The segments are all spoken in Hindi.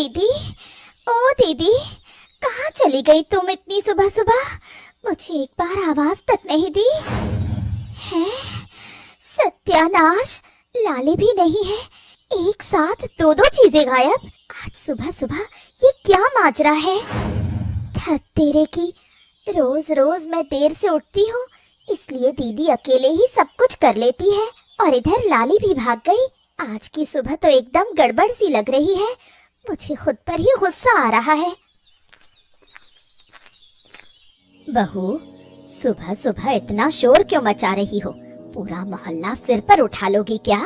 दीदी, ओ दीदी, कहाँ चली गई तुम इतनी सुबह सुबह? मुझे एक बार आवाज तक नहीं दी। है सत्यानाश, लाली भी नहीं है। एक साथ दो दो चीजें गायब। आज सुबह सुबह ये क्या माजरा है? धत तेरे की, रोज रोज मैं देर से उठती हूँ, इसलिए दीदी अकेले ही सब कुछ कर लेती है और इधर लाली भी भाग गई। आज की सुबह तो एकदम गड़बड़ सी लग रही है। मुझे खुद पर ही गुस्सा आ रहा है। बहू, सुबह सुबह इतना शोर क्यों मचा रही हो? पूरा मोहल्ला सिर पर उठा लोगी क्या?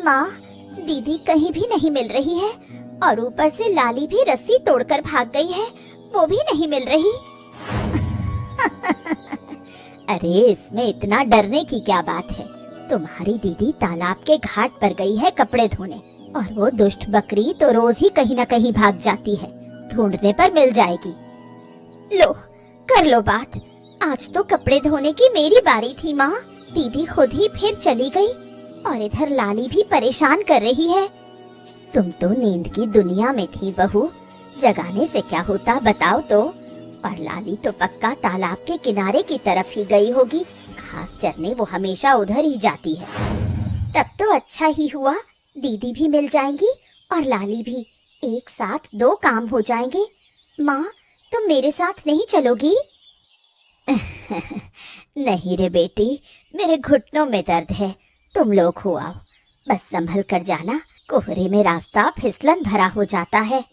माँ, दीदी कहीं भी नहीं मिल रही है और ऊपर से लाली भी रस्सी तोड़कर भाग गई है, वो भी नहीं मिल रही। अरे इसमें इतना डरने की क्या बात है? तुम्हारी दीदी तालाब के घाट पर गई है कपड़े धोने, और वो दुष्ट बकरी तो रोज ही कहीं न कहीं भाग जाती है। ढूंढने पर मिल जाएगी। लो, कर लो बात। आज तो कपड़े धोने की मेरी बारी थी माँ। दीदी खुद ही फिर चली गई और इधर लाली भी परेशान कर रही है। तुम तो नींद की दुनिया में थी बहू, जगाने से क्या होता बताओ तो। और लाली तो पक्का तालाब के किनारे की तरफ ही गई होगी, घास चरने वो हमेशा उधर ही जाती है। तब तो अच्छा ही हुआ, दीदी भी मिल जाएंगी और लाली भी। एक साथ दो काम हो जाएंगे। माँ, तुम मेरे साथ नहीं चलोगी? नहीं रे बेटी, मेरे घुटनों में दर्द है, तुम लोग हो आओ। बस संभल कर जाना, कोहरे में रास्ता फिसलन भरा हो जाता है।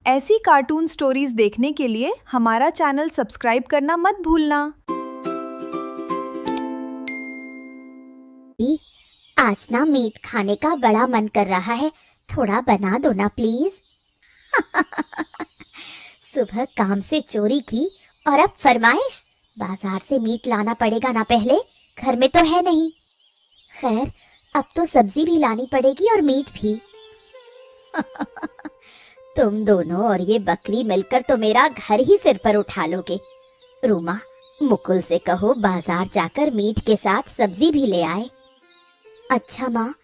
ऐसी कार्टून स्टोरीज देखने के लिए हमारा चैनल सब्सक्राइब करना मत भूलना। आज ना मीट खाने का बड़ा मन कर रहा है, थोड़ा बना दो ना प्लीज। सुबह काम से चोरी की और अब फरमाइश। बाजार से मीट लाना पड़ेगा ना, पहले घर में तो है नहीं। खैर, अब तो सब्जी भी लानी पड़ेगी और मीट भी। तुम दोनों और ये बकरी मिलकर तो मेरा घर ही सिर पर उठा लोगे। रूमा, मुकुल से कहो बाजार जाकर मीट के साथ सब्जी भी ले आए। अच्छा माँ।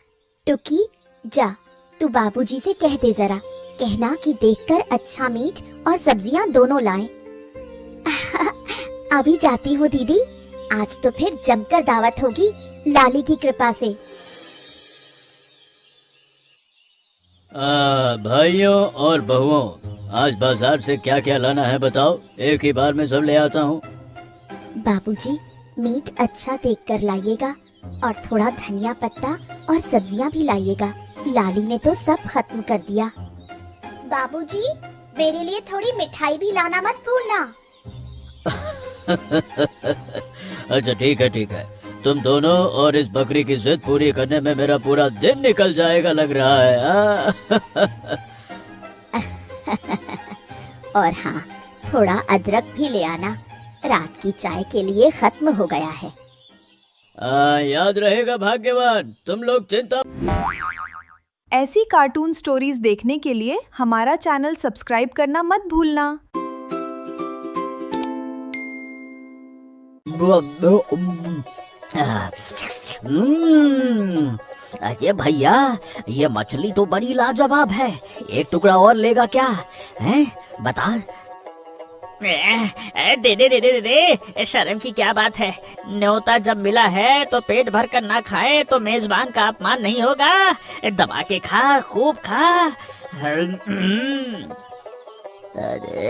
टुकी, जा तू बाबूजी से कह दे जरा, कहना कि देखकर अच्छा मीट और सब्जियां दोनों लाएं। अभी जाती हूँ दीदी, आज तो फिर जमकर दावत होगी लाली की कृपा से। भाइयों और बहुओं, आज बाजार से क्या क्या लाना है बताओ, एक ही बार में सब ले आता हूँ। बाबूजी, मीट अच्छा देखकर लाइएगा और थोड़ा धनिया पत्ता और सब्जियां भी लाइएगा। लाली ने तो सब खत्म कर दिया। बाबूजी, मेरे लिए थोड़ी मिठाई भी लाना मत भूलना। अच्छा ठीक है, तुम दोनों और इस बकरी की जिद पूरी करने में मेरा पूरा दिन निकल जाएगा लग रहा है। और हाँ, थोड़ा अदरक भी ले आना, रात की चाय के लिए खत्म हो गया है। याद रहेगा भाग्यवान, तुम लोग चिंता। ऐसी कार्टून स्टोरीज देखने के लिए हमारा चैनल सब्सक्राइब करना मत भूलना। अजय भैया, ये मछली तो बड़ी लाजवाब है, एक टुकड़ा और लेगा क्या? हैं? बता। दे, शर्म की क्या बात है? न्योता जब मिला है तो पेट भर कर ना खाए तो मेजबान का अपमान नहीं होगा। दबा के खा, खूब खा।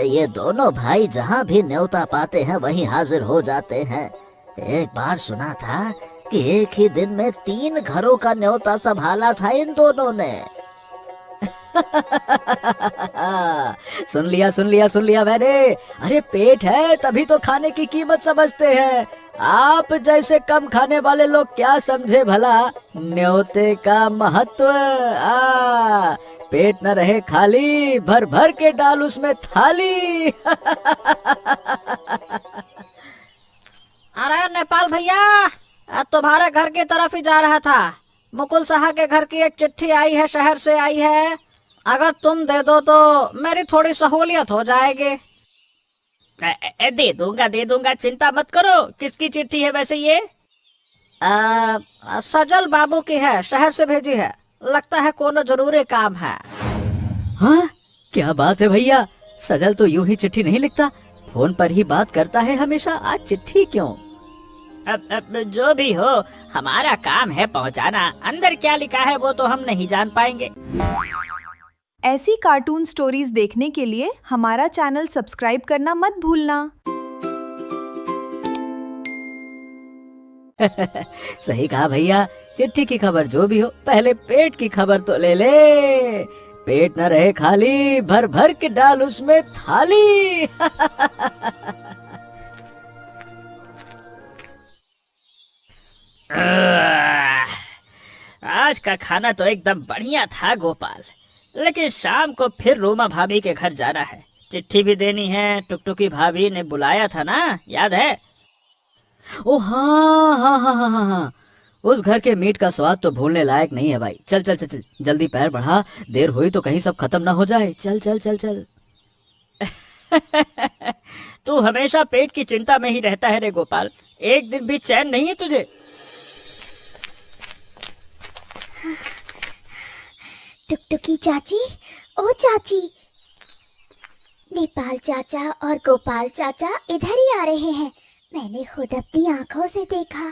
ये दोनों भाई जहाँ भी न्योता पाते हैं वहीं हाजिर हो जाते हैं। एक बार सुना था कि एक ही दिन में 3 घरों का न्योता संभाला था इन दोनों ने। सुन लिया मैंने। अरे पेट है तभी तो खाने की कीमत समझते हैं। आप जैसे कम खाने वाले लोग क्या समझे भला न्योते का महत्व। पेट न रहे खाली, भर भर के डाल उसमें थाली। अरे नेपाल भैया, तुम्हारे घर की तरफ ही जा रहा था। मुकुल साहा के घर की एक चिट्ठी आई है, शहर से आई है। अगर तुम दे दो तो मेरी थोड़ी सहूलियत हो जाएगी। दे दूंगा, चिंता मत करो। किसकी चिट्ठी है वैसे ये? सजल बाबू की है, शहर से भेजी है। लगता है कोनो जरूरी काम है। हाँ, क्या बात है भैया, सजल तो यूं ही चिट्ठी नहीं लिखता, फोन पर ही बात करता है हमेशा, आज चिट्ठी क्यों? अब जो भी हो, हमारा काम है पहुंचाना। अंदर क्या लिखा है वो तो हम नहीं जान पाएंगे। ऐसी कार्टून स्टोरीज देखने के लिए हमारा चैनल सब्सक्राइब करना मत भूलना। सही कहा भैया, चिट्ठी की खबर जो भी हो, पहले पेट की खबर तो ले ले। पेट न रहे खाली, भर भर के डाल उसमें थाली। आज का खाना तो एकदम बढ़िया था गोपाल, लेकिन शाम को फिर रूमा भाभी के घर जाना है, चिट्ठी भी देनी है। टुकटुकी भाभी ने बुलाया था ना, याद है? ओ हाँ हाँ हाँ हाँ हाँ हाँ, उस घर के मीट का स्वाद तो भूलने लायक नहीं है भाई। चल चल चल चल, जल्दी पैर बढ़ा, देर हुई तो कहीं सब खत्म ना हो जाए। चल चल चल चल। तू हमेशा पेट की चिंता में ही रहता है रे गोपाल, एक दिन भी चैन नहीं है तुझे। टुकटुकी चाची, ओ चाची, नेपाल चाचा और गोपाल चाचा इधर ही आ रहे हैं। मैंने खुद अपनी आंखों से देखा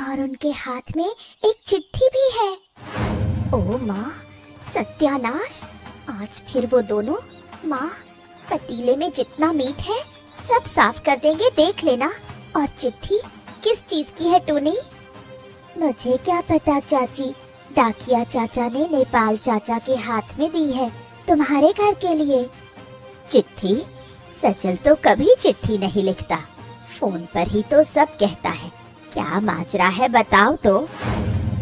और उनके हाथ में एक चिट्ठी भी है। ओ माँ, सत्यानाश, आज फिर वो दोनों। माँ, पतीले में जितना मीट है सब साफ कर देंगे, देख लेना। और चिट्ठी किस चीज की है टूनी? मुझे क्या पता चाची, डाकिया चाचा ने नेपाल चाचा के हाथ में दी है तुम्हारे घर के लिए। चिट्ठी? सचल तो कभी चिट्ठी नहीं लिखता, फोन पर ही तो सब कहता है। क्या माजरा है बताओ तो।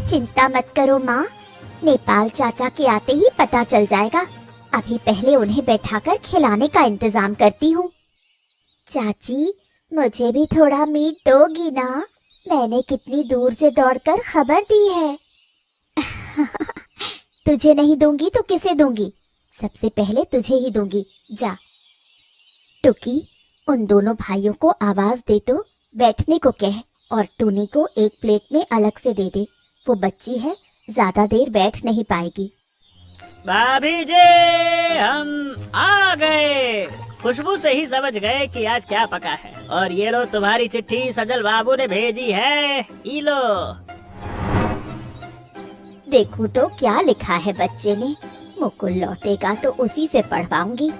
चिंता मत करो माँ, नेपाल चाचा के आते ही पता चल जाएगा। अभी पहले उन्हें बैठाकर खिलाने का इंतजाम करती हूँ। चाची, मुझे भी थोड़ा मीट दोगी ना? मैंने कितनी दूर से दौड़कर खबर दी है। तुझे नहीं दूंगी तो किसे दूंगी? सबसे पहले तुझे ही दूंगी, जा। टुकी, उन दोनों भाइयों को आवाज दे तो बैठने को कह, और टूनी को एक प्लेट में अलग से दे दे। वो बच्ची है, ज्यादा देर बैठ नहीं पाएगी। भाभी जी, हम आ गए। खुशबू से ही समझ गए कि आज क्या पका है। और ये लो तुम्हारी चिट्ठी, सजल बाबू ने भेजी है, ई लो। देखूं तो क्या लिखा है बच्चे ने। मुकुल लौटेगा तो उसी से पढ़वाऊंगी।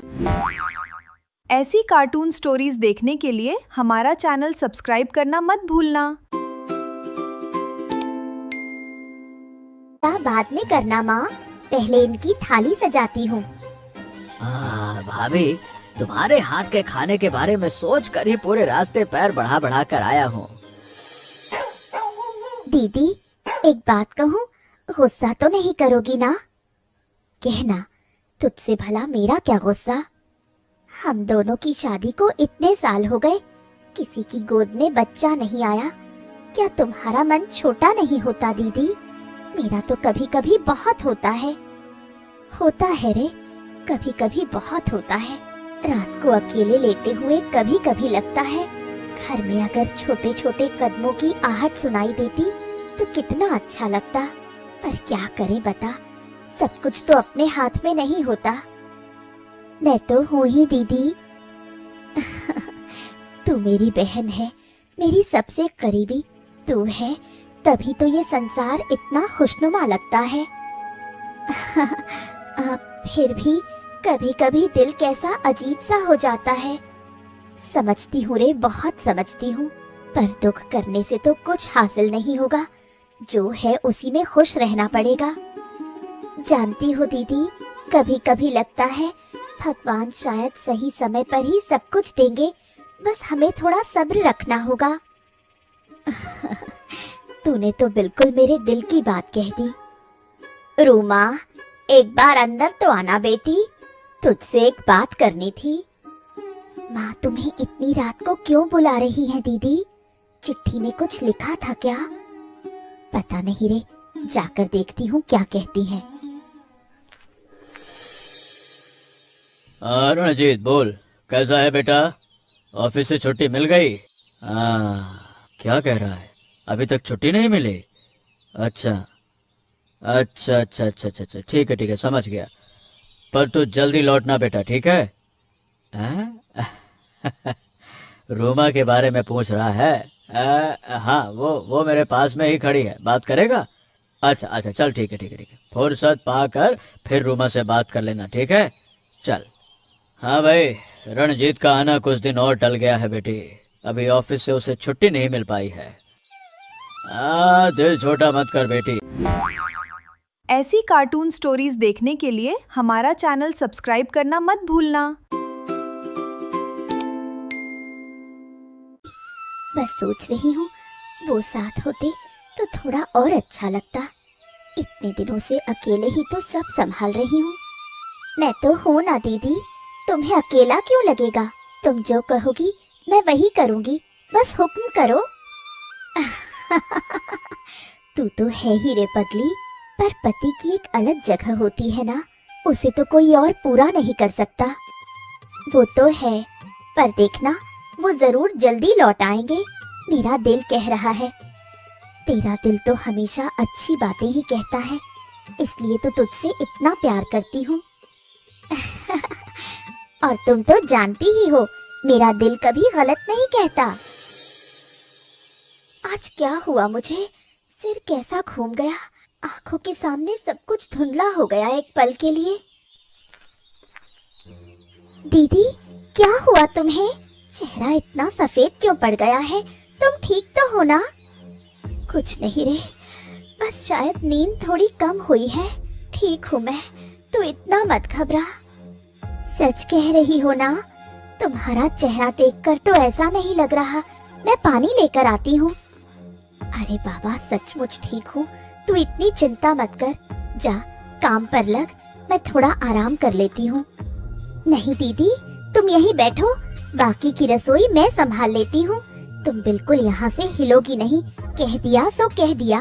ऐसी कार्टून स्टोरीज देखने के लिए हमारा चैनल सब्सक्राइब करना मत भूलना। बाद में करना माँ, पहले इनकी थाली सजाती हूँ। भाभी, तुम्हारे हाथ के खाने के बारे में सोच कर ही पूरे रास्ते पैर बढ़ा बढ़ा कर आया हूँ। दीदी, एक बात कहूँ, गुस्सा तो नहीं करोगी ना? कहना, तुझसे भला मेरा क्या गुस्सा। हम दोनों की शादी को इतने साल हो गए, किसी की गोद में बच्चा नहीं आया। क्या तुम्हारा मन छोटा नहीं होता दीदी? मेरा तो कभी कभी बहुत होता है। होता है रे, कभी कभी बहुत होता है। रात को अकेले लेटे हुए कभी कभी लगता है, घर में अगर छोटे छोटे कदमों की आहट सुनाई देती तो कितना अच्छा लगता। पर क्या करें बता, सब कुछ तो अपने हाथ में नहीं होता। मैं तो हूँ ही दीदी। तू मेरी बहन है, मेरी सबसे करीबी तू है, तभी तो ये संसार इतना खुशनुमा लगता है। फिर भी कभी कभी दिल कैसा अजीब सा हो जाता है। समझती हूँ रे, बहुत समझती हूँ, पर दुख करने से तो कुछ हासिल नहीं होगा। जो है उसी में खुश रहना पड़ेगा। जानती हो दीदी, कभी कभी लगता है भगवान शायद सही समय पर ही सब कुछ देंगे, बस हमें थोड़ा सब्र रखना होगा। तूने तो बिल्कुल मेरे दिल की बात कह दी। रूमा, एक बार अंदर तो आना बेटी, तुझसे एक बात करनी थी। माँ तुम्हें इतनी रात को क्यों बुला रही है दीदी? चिट्ठी में कुछ लिखा था क्या? पता नहीं रे, जाकर देखती हूँ क्या कहती है। रणजीत, बोल, कैसा है बेटा? ऑफिस से छुट्टी मिल गई? क्या कह रहा है, अभी तक छुट्टी नहीं मिली? अच्छा, अच्छा अच्छा अच्छा अच्छा अच्छा, ठीक है समझ गया। पर तू जल्दी लौटना बेटा, ठीक है? हैं? रोमा के बारे में पूछ रहा है? हाँ, वो मेरे पास में ही खड़ी है, बात करेगा? अच्छा अच्छा, चल ठीक है। फुर्सत पाकर फिर रोमा से बात कर लेना, ठीक है? चल। हाँ भाई, रणजीत का आना कुछ दिन और टल गया है बेटी। अभी ऑफिस से उसे छुट्टी नहीं मिल पाई है। दिल छोटा मत कर बेटी। ऐसी कार्टून स्टोरीज देखने के लिए हमारा चैनल सब्सक्राइब करना मत भूलना। बस सोच रही हूँ वो साथ होते तो थोड़ा और अच्छा लगता। इतने दिनों से अकेले ही तो सब संभाल रही हूँ। मैं तो हूँ ना दीदी, तुम्हें अकेला क्यों लगेगा? तुम जो कहोगी मैं वही करूँगी, बस हुक्म करो। तू तो है ही रे पगली, पर पति की एक अलग जगह होती है ना, उसे तो कोई और पूरा नहीं कर सकता। वो तो है, पर देखना वो जरूर जल्दी लौट आएंगे। मेरा दिल कह रहा है। तेरा दिल तो हमेशा अच्छी बातें ही कहता है, इसलिए तो तुझसे इतना प्यार करती हूँ। और तुम तो जानती ही हो, मेरा दिल कभी गलत नहीं कहता। आज क्या हुआ मुझे? सिर कैसा घूम गया, आंखों के सामने सब कुछ धुंधला हो गया एक पल के लिए। दीदी, क्या हुआ तुम्हें? चेहरा इतना सफेद क्यों पड़ गया है? तुम ठीक तो हो ना? कुछ नहीं रे, बस शायद नींद थोड़ी कम हुई है। ठीक हूँ मैं, तू इतना मत घबरा। सच कह रही हो ना? तुम्हारा चेहरा देखकर तो ऐसा नहीं लग रहा। मैं पानी लेकर आती हूँ। अरे बाबा, सचमुच ठीक हूँ, तू इतनी चिंता मत कर। जा काम पर लग, मैं थोड़ा आराम कर लेती हूँ। नहीं दीदी, तुम यहीं बैठो, बाकी की रसोई मैं संभाल लेती हूँ। तुम बिल्कुल यहाँ से हिलोगी नहीं, कह दिया सो कह दिया।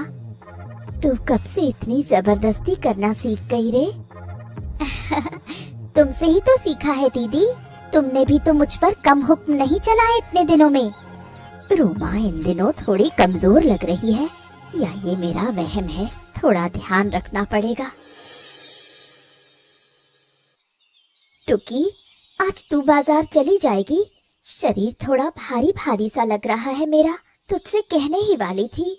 तू कब से इतनी जबरदस्ती करना सीख गई रे? तुमसे ही तो सीखा है दीदी, तुमने भी तो मुझ पर कम हुक्म नहीं चलाए इतने दिनों में। रोमा इन दिनों थोड़ी कमजोर लग रही है, या ये मेरा वहम है? थोड़ा ध्यान रखना पड़ेगा। टुकी, आज तू बाजार चली जाएगी? शरीर थोड़ा भारी भारी सा लग रहा है मेरा, तुझसे कहने ही वाली थी।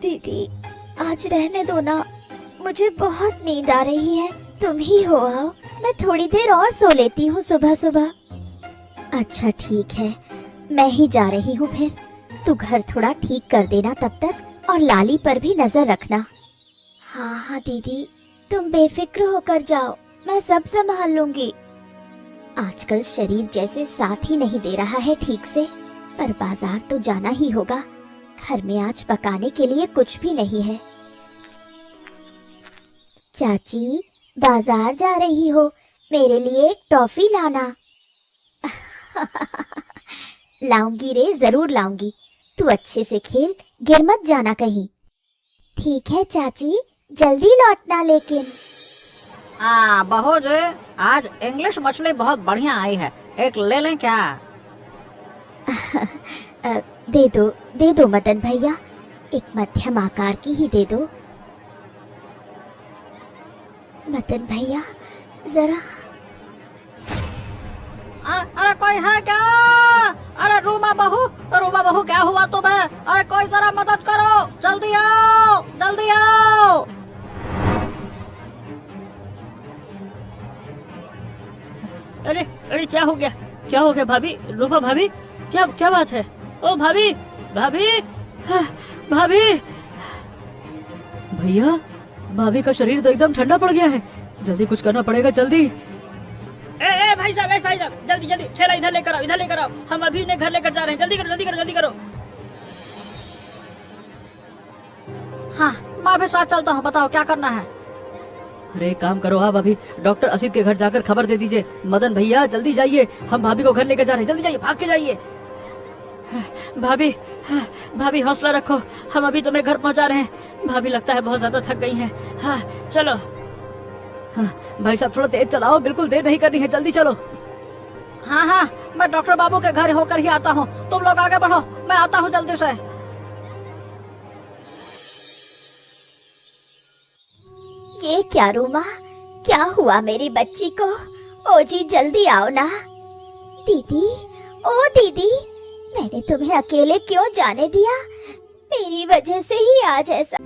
दीदी, आज रहने दो ना, मुझे बहुत नींद आ रही है। तुम ही हो आओ, मैं थोड़ी देर और सो लेती हूँ सुबह सुबह। अच्छा ठीक है, मैं ही जा रही हूँ फिर। तू घर थोड़ा ठीक कर देना तब तक, और लाली पर भी नजर रखना। हाँ हाँ दीदी, तुम बेफिक्र होकर जाओ, मैं सब संभाल लूंगी। आजकल शरीर जैसे साथ ही नहीं दे रहा है ठीक से, पर बाजार तो जाना ही होगा। घर में आज पकाने के लिए कुछ भी नहीं है। चाची, बाजार जा रही हो, मेरे लिए एक टॉफी लाना। लाऊंगी रे, जरूर लाऊंगी। तू अच्छे से खेल, गिर मत जाना कहीं। ठीक है चाची, जल्दी लौटना लेकिन। बहू जी, आज इंग्लिश मछली बहुत बढ़िया आई है, एक ले लें क्या? दे दो मदन भैया, एक मध्यम आकार की ही दे दो। मदन भैया जरा। अरे कोई है क्या? अरे रूमा बहू क्या हुआ तुम्हें? अरे कोई जरा मदद करो, जल्दी आओ, जल्दी आओ। अरे अरे, क्या हो गया भाभी? रूपा भाभी, क्या बात है? ओ भाभी, भाभी। भैया, भाभी का शरीर तो एकदम ठंडा पड़ गया है, जल्दी कुछ करना पड़ेगा, जल्दी। ए भाई साहब, जल्दी ठेला इधर लेकर आओ, हम अभी उन्हें घर लेकर जा रहे हैं। जल्दी करो। हाँ, मैं भी साथ चलता हूँ, बताओ क्या करना है? अरे एक काम करो, आप अभी डॉक्टर असित के घर जाकर खबर दे दीजिए। मदन भैया जल्दी जाइए, हम भाभी को घर लेकर जा रहे हैं, जल्दी जाइए, भाग के जाइए। भाभी हौसला रखो, हम अभी तुम्हें घर पहुंचा रहे हैं। भाभी लगता है बहुत ज्यादा थक गई हैं। हाँ चलो। हाँ, भाई साहब थोड़ा तेज चलाओ, बिल्कुल देर नहीं करनी है, जल्दी चलो। हाँ, मैं डॉक्टर बाबू के घर होकर ही आता हूँ, तुम लोग आगे बढ़ो, मैं आता हूँ जल्दी से। ये क्या रूमा, क्या हुआ मेरी बच्ची को? ओ जी जल्दी आओ ना। दीदी, ओ दीदी, मैंने तुम्हें अकेले क्यों जाने दिया? मेरी वजह से ही आज ऐसा।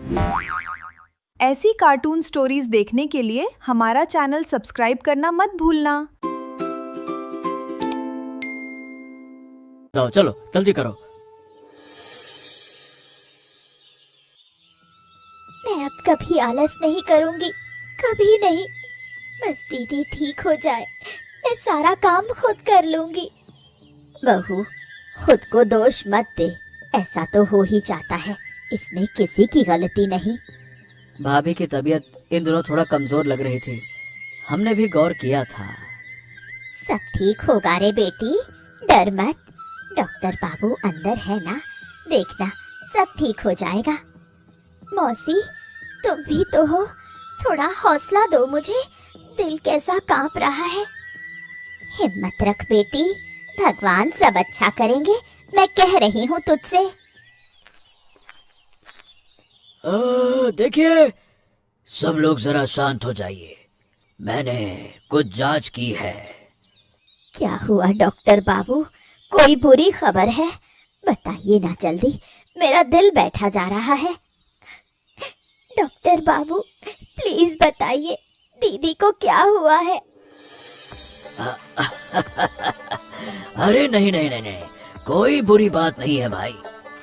ऐसी कार्टून स्टोरीज देखने के लिए हमारा चैनल सब्सक्राइब करना मत भूलना। जाओ चलो जल्दी करो। मैं अब कभी आलस नहीं करूंगी, कभी नहीं। बस दीदी ठीक हो जाए, मैं सारा काम खुद कर लूंगी। बहू, खुद को दोष मत दे, ऐसा तो हो ही जाता है, इसमें किसी की गलती नहीं। भाभी की तबीयत इन दिनों थोड़ा कमजोर लग रही थी, हमने भी गौर किया था। सब ठीक होगा रे बेटी, डर मत। डॉक्टर बाबू अंदर है ना, देखना सब ठीक हो जाएगा। मौसी, तुम भी तो हो, थोड़ा हौसला दो मुझे, दिल कैसा कांप रहा है। हिम्मत रख बेटी, भगवान सब अच्छा करेंगे, मैं कह रही हूँ तुझसे। देखिए, सब लोग जरा शांत हो जाइए, मैंने कुछ जांच की है। क्या हुआ डॉक्टर बाबू, कोई बुरी खबर है? बताइए ना जल्दी, मेरा दिल बैठा जा रहा है। डॉक्टर बाबू प्लीज बताइए, दीदी को क्या हुआ है? अरे नहीं नहीं नहीं नहीं, कोई बुरी बात नहीं है भाई,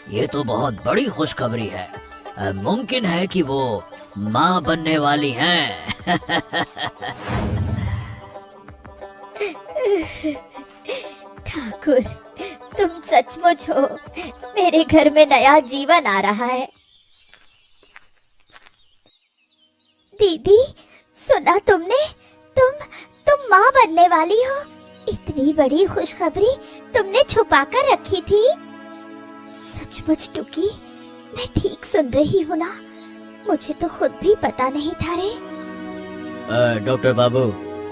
ये तो बहुत बड़ी खुशखबरी है। मुमकिन है कि वो माँ बनने वाली हैं। ठाकुर, तुम सचमुच हो, मेरे घर में नया जीवन आ रहा है। दीदी, सुना तुमने? तुम माँ बनने वाली हो? इतनी बड़ी खुशखबरी तुमने छुपा कर रखी थी? सचमुच टुकी, मैं ठीक सुन रही हूँ ना? मुझे तो खुद भी पता नहीं था रे। डॉक्टर बाबू,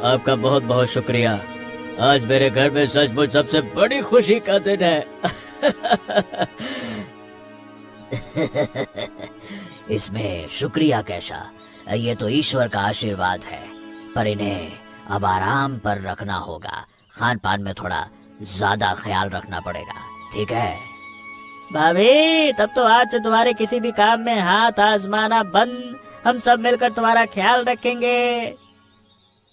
आपका बहुत बहुत शुक्रिया, आज मेरे घर में सचमुच सबसे बड़ी खुशी का दिन है। इसमें शुक्रिया कैसा, ये तो ईश्वर का आशीर्वाद है। पर इन्हें अब आराम पर रखना होगा, खान पान में थोड़ा ज्यादा ख्याल रखना पड़ेगा, ठीक है? भाभी, तब तो आज से तुम्हारे किसी भी काम में हाथ आजमाना बंद, हम सब मिलकर तुम्हारा ख्याल रखेंगे।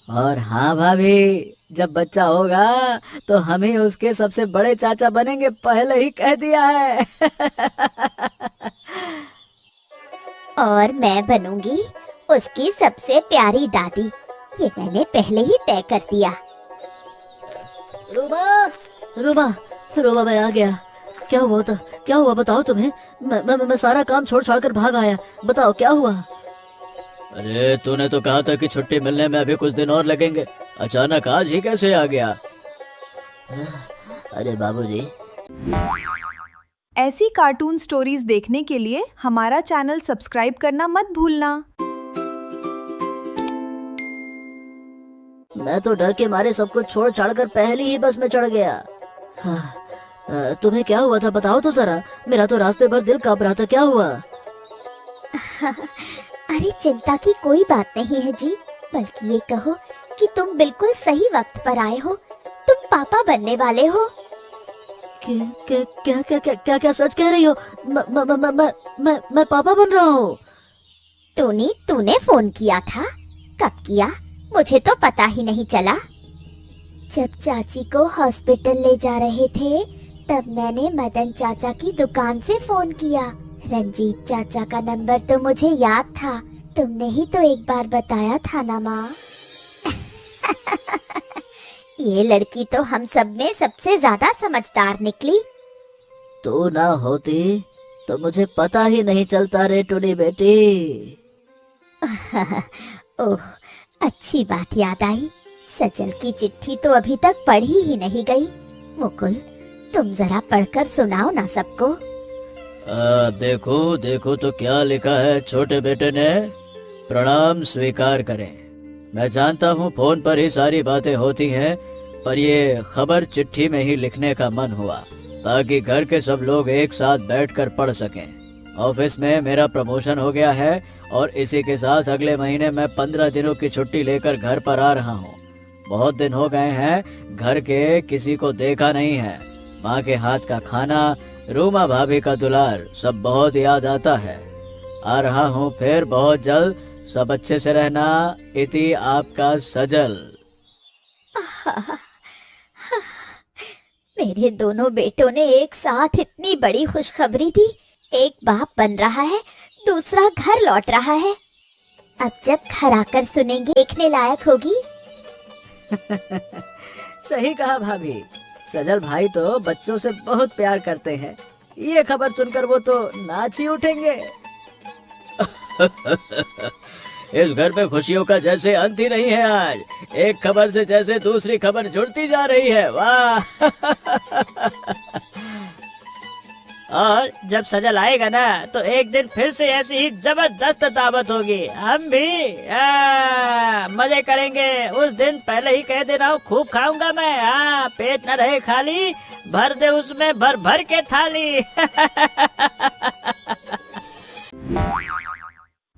और हाँ भाभी, जब बच्चा होगा तो हम ही उसके सबसे बड़े चाचा बनेंगे, पहले ही कह दिया है। और मैं बनूंगी उसकी सबसे प्यारी दादी, ये मैंने पहले ही तय कर दिया। रूबा, रूबा, रूबा, मैं आ गया। क्या हुआ था? क्या हुआ बताओ तुम्हें? मैं सारा काम छोड़ छाड़ कर भाग आया, बताओ क्या हुआ? अरे तूने तो कहा था कि छुट्टी मिलने में अभी कुछ दिन और लगेंगे, अचानक आज ही कैसे आ गया? अरे बाबूजी, ऐसी कार्टून स्टोरीज देखने के लिए हमारा चैनल सब्सक्राइब करना मत भूलना। मैं तो डर के मारे सब कुछ छोड़ छाड़ कर पहली ही बस में चढ़ गया। तुम्हें क्या हुआ था बताओ तो जरा, मेरा तो रास्ते भर दिल कांप रहा था, क्या हुआ? अरे चिंता की कोई बात नहीं है जी, बल्कि ये कहो कि तुम बिल्कुल सही वक्त पर आए हो, तुम पापा बनने वाले हो। क्या सच कह रही हो? मैं पापा बन रहा हूँ? टोनी, तूने फोन किया था? कब किया? मुझे तो पता ही नहीं चला। जब चाची को हॉस्पिटल ले जा रहे थे, तब मैंने मदन चाचा की दुकान से फोन किया। रंजीत चाचा का नंबर तो मुझे याद था, तुमने ही तो एक बार बताया था ना माँ। ये लड़की तो हम सब में सबसे ज्यादा समझदार निकली। तू ना होती तो मुझे पता ही नहीं चलता रे टूनी बेटी। ओह, अच्छी बात याद आई, सजल की चिट्ठी तो अभी तक पढ़ी ही नहीं गई। मुकुल, तुम जरा पढ़कर सुनाओ ना सबको। देखो देखो तो क्या लिखा है छोटे बेटे ने। प्रणाम स्वीकार करें। मैं जानता हूँ फोन पर ही सारी बातें होती हैं, पर ये खबर चिट्ठी में ही लिखने का मन हुआ ताकि घर के सब लोग एक साथ बैठकर पढ़ सकें। ऑफिस में मेरा प्रमोशन हो गया है और इसी के साथ अगले महीने मैं 15 दिनों की छुट्टी लेकर घर पर आ रहा हूँ। बहुत दिन हो गए हैं घर के किसी को देखा नहीं है। माँ के हाथ का खाना, रूमा भाभी का दुलार सब बहुत याद आता है। आ रहा हूँ फिर बहुत जल्द। सब अच्छे से रहना। इति आपका सजल। मेरे दोनों बेटों ने एक साथ इतनी बड़ी खुशखबरी दी। एक बाप बन रहा है, दूसरा घर लौट रहा है। अब जब घर आकर सुनेंगे देखने लायक होगी। सही कहा भाभी। सजल भाई तो बच्चों से बहुत प्यार करते हैं। ये खबर सुनकर वो तो नाच ही उठेंगे। इस घर में खुशियों का जैसे अंत ही नहीं है। आज एक खबर से जैसे दूसरी खबर जुड़ती जा रही है। वाह। और जब सजल आएगा ना तो एक दिन फिर से ऐसी ही जबरदस्त दावत होगी। हम भी मजे करेंगे उस दिन। पहले ही कह दे रहा हूँ, खूब खाऊंगा मैं। पेट न रहे खाली, भर दे उसमें भर भर के थाली।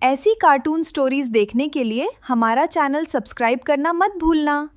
ऐसी कार्टून स्टोरीज देखने के लिए हमारा चैनल सब्सक्राइब करना मत भूलना।